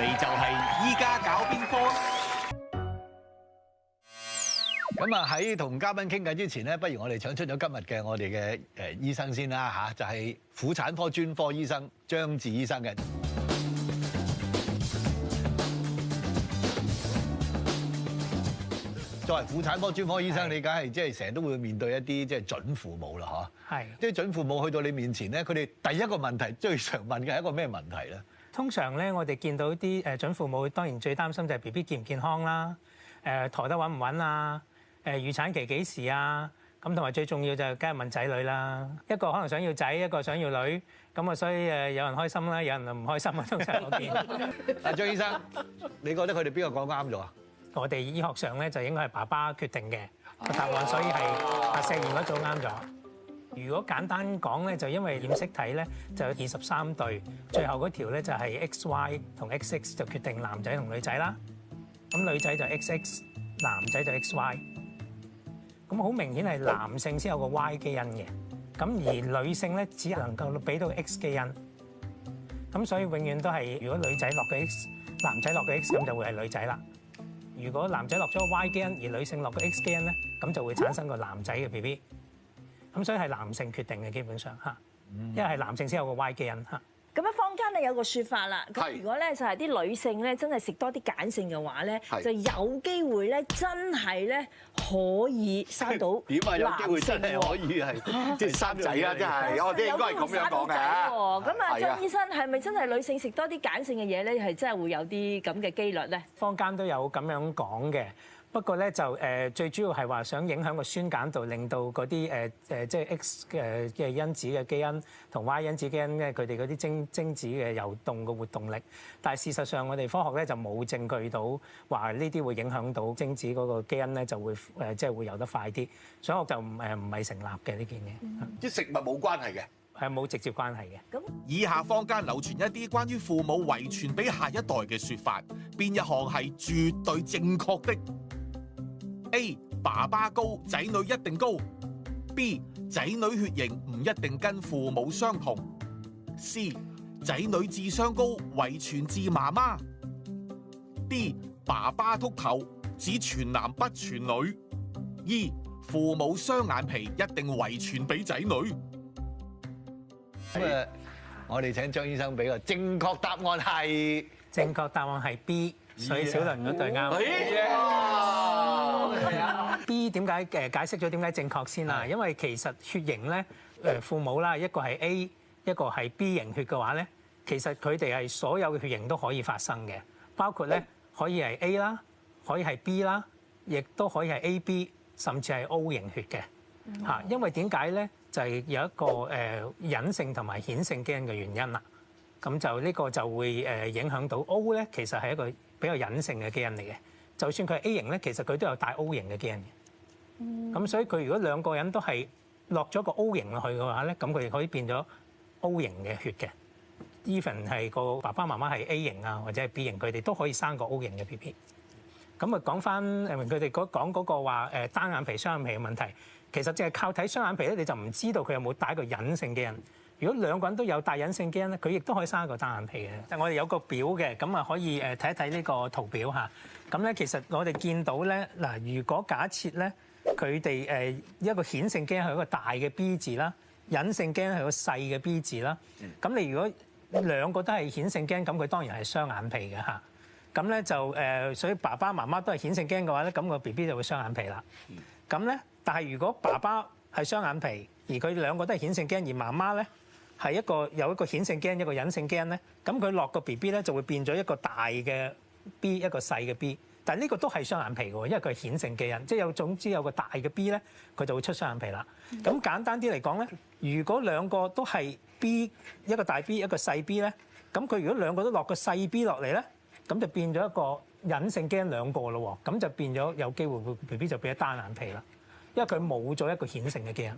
你就係依家搞邊科？咁啊喺同嘉賓傾偈之前咧，不如我哋請出咗今日嘅我哋嘅醫生先啦嚇，就係婦產科專科醫生張志醫生嘅。作為婦產科專科醫生，你梗係即係成日都會面對一啲即係準父母啦嚇。係。啲準父母去到你面前咧，佢哋第一個問題最常問嘅係一個咩問題咧？通常咧，我哋見到啲準父母，當然最擔心就係 BB 健唔健康啦，陀得穩唔穩啊，預產期幾時啊，咁同埋最重要就梗係問仔女啦。一個可能想要仔，一個想要女，咁啊所以有人開心啦，有人唔開心啊。通常我見。阿張醫生，你覺得佢哋邊個講啱咗啊？我哋醫學上咧就應該係爸爸決定嘅個答案，所以係阿石賢嗰組啱咗。如果簡單講咧，就因為染色體咧就有23對，最後嗰條咧就係 XY 同 XX 就決定男仔同女仔啦。咁女仔就 XX， 男仔就 XY。咁好明顯係男性先有個 Y 基因嘅，咁而女性咧只能夠俾到 X 基因。咁所以永遠都係如果女仔落個 X， 男仔落個 X 咁就會係女仔啦。如果男仔落咗個 Y 基因，而女性落個 X 基因咧，咁就會產生個男仔嘅 BB。咁所以係男性決定嘅基本上嚇，因為係男性先有個 Y 基因嚇。咁樣坊間咧有個説法啦，咁如果咧就係啲女性咧真係食多啲鹼性嘅話咧，就有機會咧真係咧可以生到點啊？有機會真係可以係即係生仔啦！真係，我哋應該係咁樣講嘅。咁啊，張醫生係咪真係女性食多啲鹼性嘅嘢咧，係真係會有啲咁嘅機率咧？坊間都有咁樣講嘅。不過咧就最主要係話想影響個酸鹼度，令到嗰啲即係 X 嘅因子嘅基因同 Y 因子基因咧，佢哋嗰啲精子嘅游動嘅活動力。但係事實上我哋科學咧就冇證據到話呢啲會影響到精子嗰個基因咧就會即係會游得快啲，所以我就唔係成立嘅呢件嘢。即係食物冇關係嘅，係冇直接關係嘅。以下坊間流傳一啲關於父母遺傳俾下一代嘅説法，邊一項係絕對正確的？A. 爸爸高，仔女一定高。B. 仔女血型唔一定跟父母相同。C. 仔女智商高，遺傳至媽媽。D. 爸爸禿頭，只傳男不傳女。E. 父母雙眼皮一定遺傳俾仔女。咁我哋請張醫生俾個正確答案係。正確答案係 B， 所以小倫嗰對啱。B 點解解釋咗點解正確先啦？因為其實血型咧父母啦，一個係 A， 一個係 B 型血嘅話咧，其實佢哋係所有嘅血型都可以發生嘅，包括咧可以係 A 啦，可以係 B 啦，亦都可以係 AB， 甚至係 O 型血嘅嚇。因為點解咧？就係有一個隱性同埋顯性基因嘅原因啦。咁就呢個就會影響到 O 咧，其實係一個比較隱性嘅基因嚟嘅。就算佢係 A 型咧，其實佢都有帶 O 型嘅基因嘅。咁所以佢如果兩個人都係落咗個 O 型落去嘅話咧，咁佢哋可以變咗 O 型嘅血嘅。Even 係個爸爸媽媽係 A 型啊，或者係 B 型，佢哋都可以生個 O 型嘅 BB。咁啊講翻佢哋講嗰個話單眼皮雙眼皮嘅問題，其實淨係靠睇雙眼皮咧，你就唔知道佢有冇帶個隱性基因。如果兩個人都有帶隱性基因咧，佢亦都可以生一個單眼皮嘅。但我哋有個表嘅，咁啊可以睇一睇呢個圖表嚇。咁咧其實我哋見到咧嗱，如果假設咧佢哋一個顯性基因係一個大嘅 B 字啦，隱性基因係個細嘅 B 字啦。咁你如果兩個都係顯性基因，咁佢當然係雙眼皮嘅嚇。咁咧就所以爸爸媽媽都係顯性基因嘅話咧，咁個 BB 就會雙眼皮啦。咁咧，但係如果爸爸係雙眼皮，而佢兩個都係顯性基因，而媽媽咧係有一個顯性基因，一個隱性基因咧，咁佢落個 BB 咧就會變咗一個大嘅 B， 一個細嘅 B。但係呢個都係雙眼皮嘅喎，因為佢係顯性基因，即係總之有個大嘅 B 咧，佢就會出雙眼皮啦。咁簡單啲嚟講咧，如果兩個都係 B， 一個大 B， 一個細 B 咧，咁佢如果兩個都落個細 B 落嚟咧，咁就變咗一個隱性基因兩個咯喎，咁就變咗有機會會 BB 就變咗單眼皮啦，因為佢冇咗一個顯性嘅基因。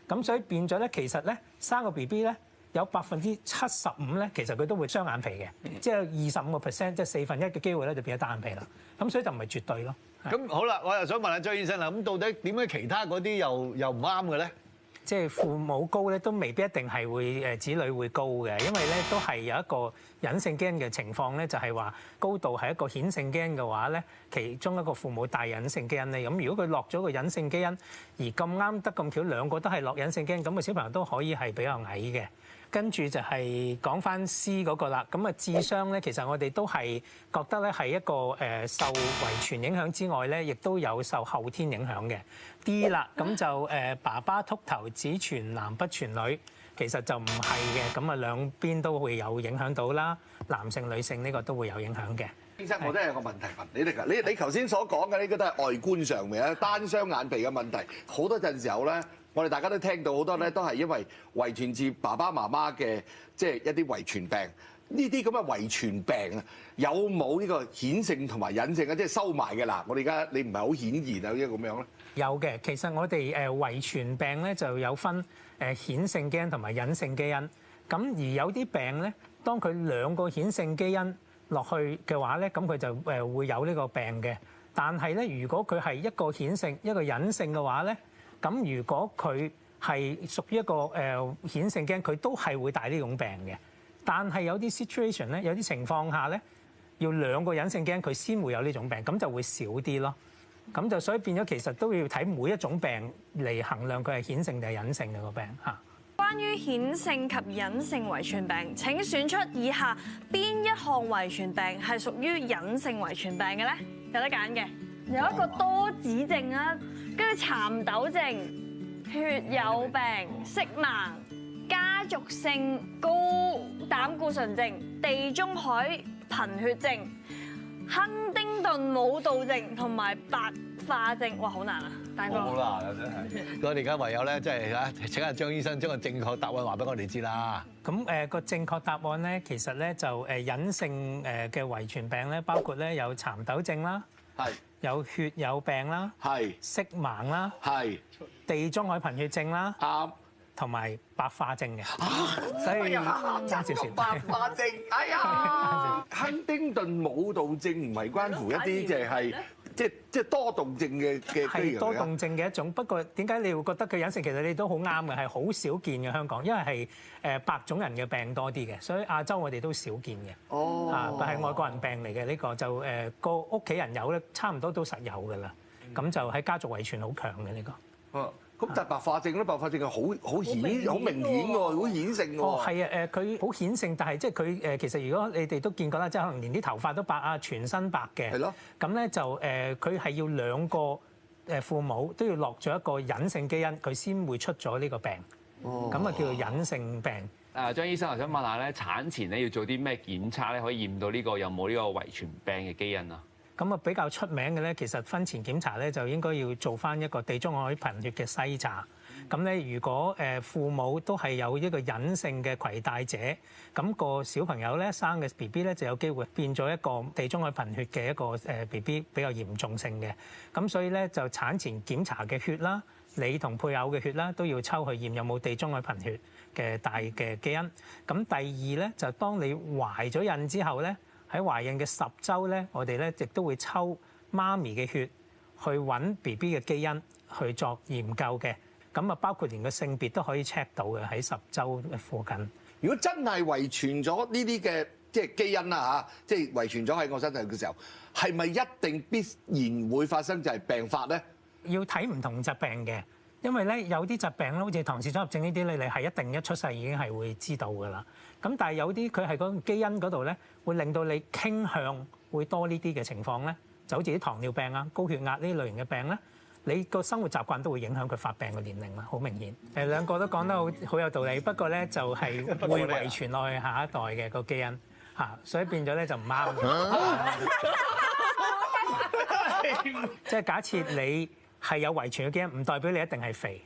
咁所以變咗咧，其實咧生個 BB 咧有75%咧，其實佢都會雙眼皮嘅，即係25%，即係1/4嘅機會咧就變咗單眼皮啦。咁所以就唔係絕對咯。咁好啦，我又想問下張醫生啦，咁到底點解其他嗰啲又唔啱嘅咧？即係父母高咧，都未必一定係會子女會高嘅，因為咧都係有一個隱性基因嘅情況咧，就係話高度係一個顯性基因嘅話咧，其中一個父母帶隱性基因咧，咁如果佢落咗個隱性基因，而咁啱得咁巧兩個都係落隱性基因，咁個小朋友都可以係比較矮嘅。跟住就係講翻 C 嗰個啦，咁啊智商咧，其實我哋都係覺得咧係一個受遺傳影響之外咧，亦都有受後天影響嘅。D 啦，咁就爸爸禿頭只傳男不傳女，其實就唔係嘅，咁啊兩邊都會有影響到啦，男性女性呢個都會有影響嘅。醫生，我都有個問題問你哋㗎，你頭先所講嘅呢個都係外觀上面咧，單雙眼皮嘅問題，好多陣時候咧。我哋大家都聽到好多咧，都係因為遺傳至爸爸媽媽嘅即係一啲遺傳病。呢啲咁嘅遺傳病啊，有冇呢個顯性同埋隱性啊？即係收埋嘅嗱，我哋而家你唔係好顯現啊，呢個咁樣咧？有嘅，其實我哋遺傳病咧就有分顯性基因同埋隱性基因。咁而有啲病咧，當佢兩個顯性基因落去嘅話咧，咁佢就會有呢個病嘅。但係咧，如果佢係一個顯性一個隱性嘅話咧，咁如果佢係屬於一個顯性基因，佢都係會帶呢種病嘅。但係有啲 situation 咧，有啲情況下咧，要兩個隱性基因佢先會有呢種病，咁就會少啲咯。咁就所以變咗其實都要睇每一種病嚟衡量佢係顯性定係隱性嘅個病嚇。關於顯性及隱性遺傳病，請選出以下邊一項遺傳病係屬於隱性遺傳病嘅咧？有得揀嘅，有一個多子症啊。跟住蠶豆症、血友病、色盲、家族性高膽固醇症、地中海貧血症、亨丁頓舞蹈症同埋白化症。哇，好難啊，大哥！好難啊，真係。我哋而家唯有咧，即係啊，請阿張醫生將個正確答案話俾我哋知啦。咁個正確答案咧，其實咧就隱性嘅遺傳病咧，包括咧有蠶豆症啦。係有血友病啦，係色盲啦，係地中海貧血症啦，啱，同埋白化症嘅，所以爭少少。白化症，哎呀，亨丁頓舞蹈症唔係關乎一啲就係即係多動症嘅係多動症嘅一種，不過點解你會覺得佢隱性？其實你都好啱嘅，係好少見嘅香港，因為係白種人嘅病多啲嘅，所以亞洲我哋都少見嘅。哦，但係外國人病嚟嘅呢個就個屋企人有咧，差唔多都實有㗎啦。咁就喺家族遺傳好強嘅呢個。哦。咁但係白化症咧，白化症係好明顯喎，好顯性喎。哦，係啊，佢好顯性，但係即係佢其實如果你哋都見過啦，即係可能連啲頭髮都白啊，全身白嘅。係咯。咁咧就佢係要兩個父母都要落咗一個隱性基因，佢先會出咗呢個病。哦。咁啊叫做隱性病。張醫生，我想問下咧，產前咧要做啲咩檢測咧，可以驗到呢個有冇呢個遺傳病嘅基因啊？咁啊比較出名嘅咧，其實婚前檢查咧就應該要做翻一個地中海貧血嘅篩查。咁咧，如果父母都係有一個隱性嘅攜帶者，咁個小朋友咧生嘅 BB 咧就有機會變咗一個地中海貧血嘅一個BB 比較嚴重性嘅。咁所以咧就產前檢查嘅血啦，你同配偶嘅血啦都要抽去驗有冇地中海貧血嘅大嘅基因。咁第二咧就當你懷咗孕之後咧。喺懷孕嘅10週咧，我哋咧亦都會抽媽咪嘅血去揾 BB 嘅基因去作研究嘅。咁啊，包括連個性別都可以 check 到嘅喺10週附近。如果真係遺傳咗呢啲嘅即係基因啦嚇，即係遺傳咗喺我身上嘅時候，係咪一定必然會發生就係病發咧？要睇唔同疾病嘅，因為咧有啲疾病咧，好似唐氏綜合症呢啲咧，你係一定一出世已經係會知道㗎啦。咁但係有啲佢係嗰個基因嗰度咧，會令到你傾向會多呢啲嘅情況咧，就好似啲糖尿病啊、高血壓呢類型嘅病咧，你個生活習慣都會影響佢發病嘅年齡啦，好明顯。兩個都講得好有道理，不過咧就係會遺傳落去下一代嘅個基因嚇，所以變咗咧就唔啱嘅。即係假設你係有遺傳嘅基因，唔代表你一定係肥。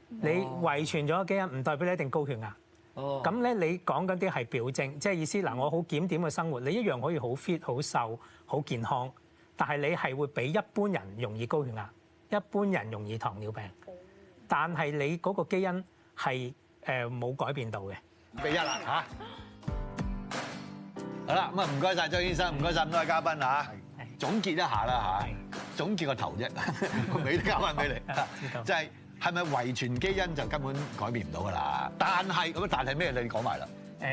你遺傳咗嘅基因，唔代表你一定高血壓。咁咧，你講緊啲係表徵，即係意思嗱，我好檢點嘅生活，你一樣可以好 fit、好瘦、好健康，但係你係會比一般人容易高血壓，一般人容易糖尿病，但係你嗰個基因係冇改變到嘅。俾一啦嚇。好啦，咁啊唔該曬張醫生，唔該曬咁多位嘉賓嚇。總結一下啦嚇，總結個頭啫，個尾都交翻俾你。就係係咪遺傳基因就根本改變唔到㗎啦？但係咩？你講埋啦。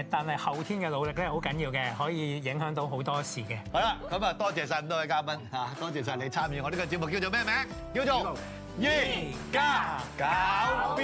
但係後天嘅努力咧好緊要嘅，可以影響到好多事嘅。好啦，咁啊多謝晒咁多位嘉賓嚇，多謝晒你參與我呢個節目，叫做咩名？叫做《億家搞邊》。